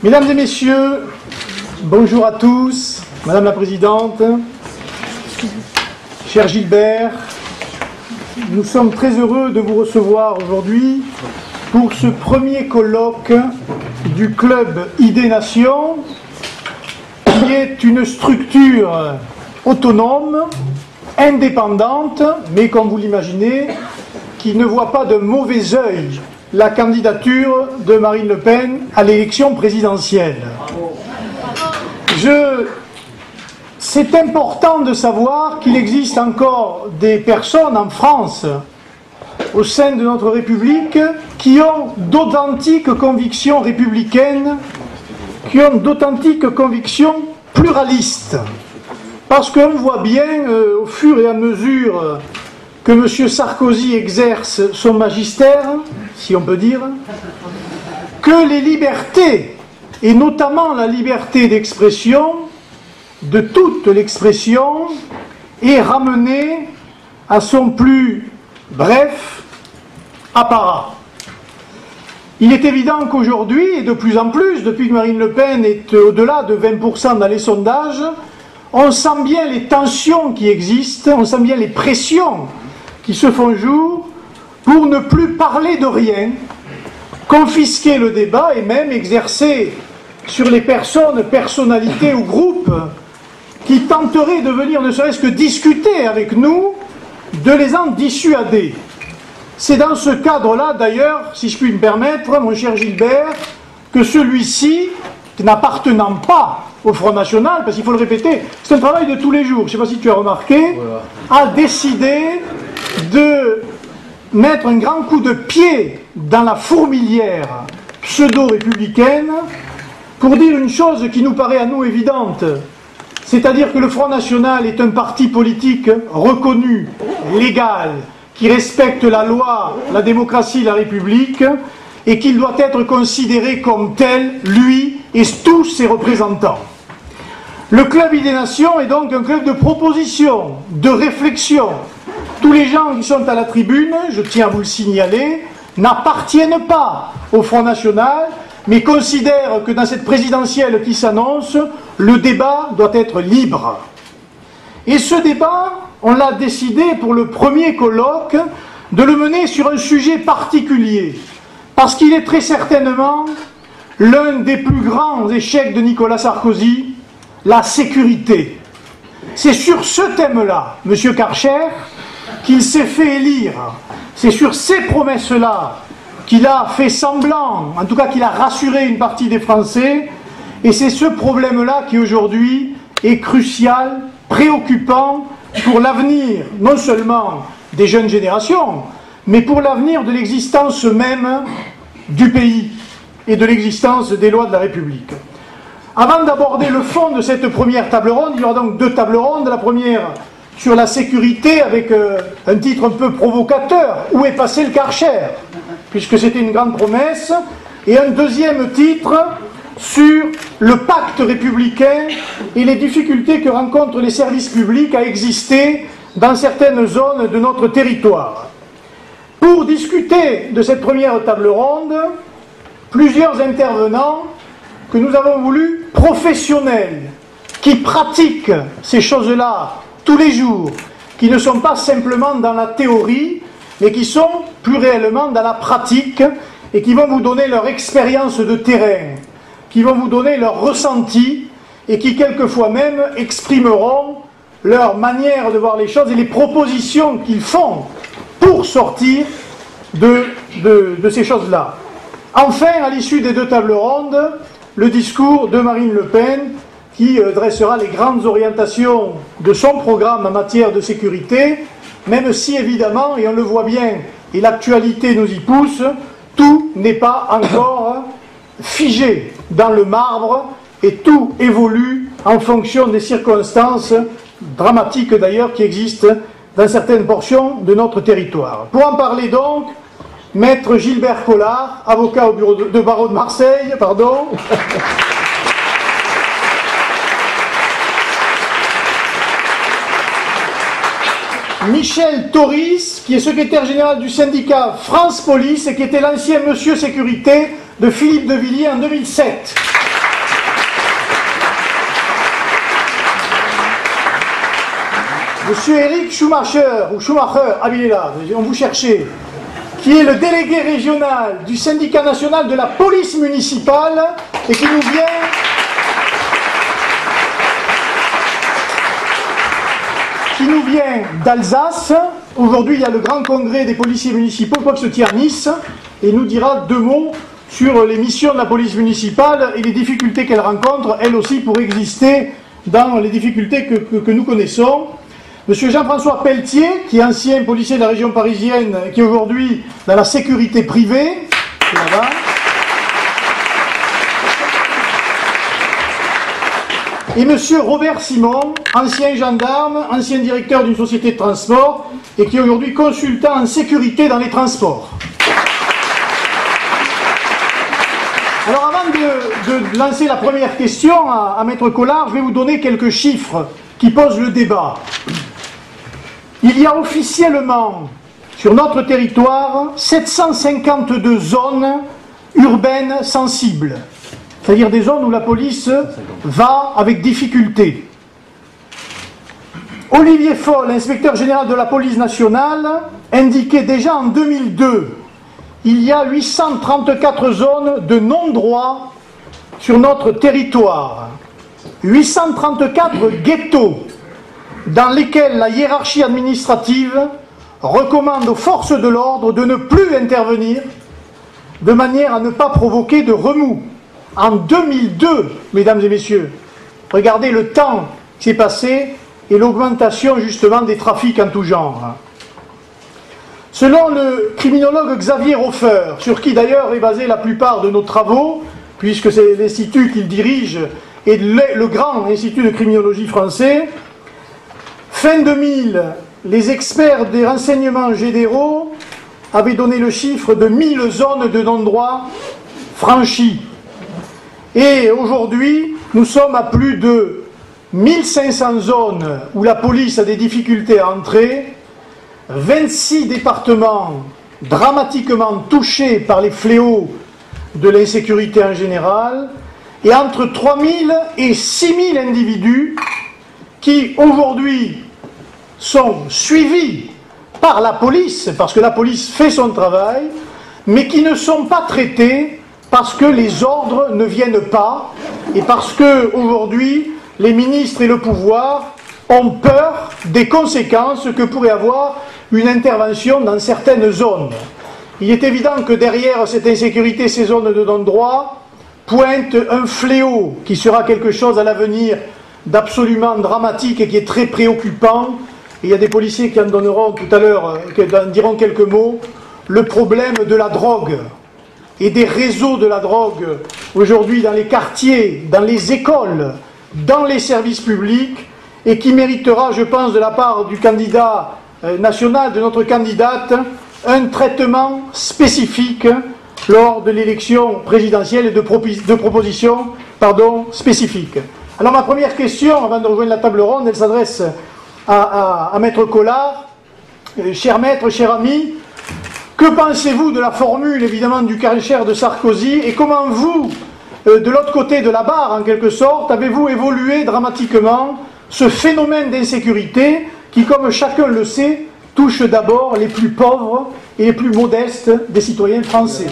Mesdames et messieurs, bonjour à tous, Madame la Présidente, cher Gilbert, nous sommes très heureux de vous recevoir aujourd'hui pour ce premier colloque du Club Idées-Nation, qui est une structure autonome, indépendante, mais comme vous l'imaginez, qui ne voit pas de mauvais œil la candidature de Marine Le Pen à l'élection présidentielle. C'est important de savoir qu'il existe encore des personnes en France, au sein de notre République, qui ont d'authentiques convictions républicaines, qui ont d'authentiques convictions pluralistes. Parce qu'on voit bien, au fur et à mesure que M. Sarkozy exerce son magistère, si on peut dire, que les libertés, et notamment la liberté d'expression, de toute l'expression, est ramenée à son plus bref apparat. Il est évident qu'aujourd'hui, et de plus en plus, depuis que Marine Le Pen est au-delà de 20% dans les sondages, on sent bien les tensions qui existent, on sent bien les pressions qui se font jour pour ne plus parler de rien, confisquer le débat et même exercer sur les personnes, personnalités ou groupes qui tenteraient de venir ne serait-ce que discuter avec nous, de les en dissuader. C'est dans ce cadre-là, d'ailleurs, si je puis me permettre, mon cher Gilbert, que celui-ci, n'appartenant pas au Front National, parce qu'il faut le répéter, c'est un travail de tous les jours, je ne sais pas si tu as remarqué, a décidé de mettre un grand coup de pied dans la fourmilière pseudo-républicaine pour dire une chose qui nous paraît à nous évidente, c'est-à-dire que le Front National est un parti politique reconnu, légal, qui respecte la loi, la démocratie, la République, et qu'il doit être considéré comme tel, lui et tous ses représentants. Le Club Idées-Nation est donc un club de proposition, de réflexion. Tous les gens qui sont à la tribune, je tiens à vous le signaler, n'appartiennent pas au Front National, mais considèrent que dans cette présidentielle qui s'annonce, le débat doit être libre. Et ce débat, on l'a décidé pour le premier colloque de le mener sur un sujet particulier, parce qu'il est très certainement l'un des plus grands échecs de Nicolas Sarkozy, la sécurité. C'est sur ce thème-là, M. Karcher, qu'il s'est fait élire. C'est sur ces promesses-là qu'il a fait semblant, en tout cas qu'il a rassuré une partie des Français, et c'est ce problème-là qui aujourd'hui est crucial, préoccupant pour l'avenir, non seulement des jeunes générations, mais pour l'avenir de l'existence même du pays et de l'existence des lois de la République. Avant d'aborder le fond de cette première table ronde, il y aura donc deux tables rondes. La première sur la sécurité avec un titre un peu provocateur, « Où est passé le Karcher ?», puisque c'était une grande promesse, et un deuxième titre sur le pacte républicain et les difficultés que rencontrent les services publics à exister dans certaines zones de notre territoire. Pour discuter de cette première table ronde, plusieurs intervenants que nous avons voulu professionnels, qui pratiquent ces choses-là tous les jours, qui ne sont pas simplement dans la théorie, mais qui sont plus réellement dans la pratique et qui vont vous donner leur expérience de terrain, qui vont vous donner leur ressenti et qui quelquefois même exprimeront leur manière de voir les choses et les propositions qu'ils font pour sortir de ces choses-là. Enfin, à l'issue des deux tables rondes, le discours de Marine Le Pen qui dressera les grandes orientations de son programme en matière de sécurité, même si évidemment, et on le voit bien, et l'actualité nous y pousse, tout n'est pas encore figé dans le marbre et tout évolue en fonction des circonstances dramatiques d'ailleurs qui existent dans certaines portions de notre territoire. Pour en parler donc, Maître Gilbert Collard, avocat au bureau de barreau de Marseille, pardon. Michel Toris, qui est secrétaire général du syndicat France Police et qui était l'ancien Monsieur Sécurité de Philippe de Villiers en 2007. Monsieur Eric Schumacher, il est là, on vous cherchait, qui est le délégué régional du syndicat national de la police municipale et qui nous vient d'Alsace. Aujourd'hui, il y a le grand congrès des policiers municipaux qui se tient à Nice et nous dira 2 mots sur les missions de la police municipale et les difficultés qu'elle rencontre, elle aussi, pour exister dans les difficultés que nous connaissons. Monsieur Jean-François Pelletier, qui est ancien policier de la région parisienne, qui est aujourd'hui dans la sécurité privée, là-bas. Et monsieur Robert Simon, ancien gendarme, ancien directeur d'une société de transport, et qui est aujourd'hui consultant en sécurité dans les transports. Alors avant de lancer la première question à Maître Collard, je vais vous donner quelques chiffres qui posent le débat. Il y a officiellement sur notre territoire 752 zones urbaines sensibles, c'est-à-dire des zones où la police va avec difficulté. Olivier Foll, inspecteur général de la police nationale, indiquait déjà en 2002 il y a 834 zones de non-droit sur notre territoire. 834 ghettos dans lesquels la hiérarchie administrative recommande aux forces de l'ordre de ne plus intervenir de manière à ne pas provoquer de remous. En 2002, mesdames et messieurs, regardez le temps qui s'est passé et l'augmentation justement des trafics en tout genre. Selon le criminologue Xavier Hofer, sur qui d'ailleurs est basé la plupart de nos travaux, puisque c'est l'institut qu'il dirige et le grand institut de criminologie français, fin 2000, les experts des renseignements généraux avaient donné le chiffre de 1000 zones de non-droit franchies. Et aujourd'hui, nous sommes à plus de 1500 zones où la police a des difficultés à entrer, 26 départements dramatiquement touchés par les fléaux de l'insécurité en général, et entre 3000 et 6000 individus qui aujourd'hui sont suivis par la police, parce que la police fait son travail, mais qui ne sont pas traités parce que les ordres ne viennent pas, et parce que aujourd'hui les ministres et le pouvoir ont peur des conséquences que pourrait avoir une intervention dans certaines zones. Il est évident que derrière cette insécurité, ces zones de non-droit, pointe un fléau qui sera quelque chose à l'avenir d'absolument dramatique et qui est très préoccupant. Et il y a des policiers qui en donneront tout à l'heure, qui en diront quelques mots, le problème de la drogue et des réseaux de la drogue aujourd'hui dans les quartiers, dans les écoles, dans les services publics, et qui méritera, je pense, de la part du candidat national, de notre candidate, un traitement spécifique lors de l'élection présidentielle et de propositions spécifiques. Alors ma première question, avant de rejoindre la table ronde, elle s'adresse à Maître Collard. Cher maître, cher ami, que pensez-vous de la formule, évidemment, du cancer de Sarkozy, et comment vous, de l'autre côté de la barre, en quelque sorte, avez-vous évolué dramatiquement ce phénomène d'insécurité qui, comme chacun le sait, touche d'abord les plus pauvres et les plus modestes des citoyens français?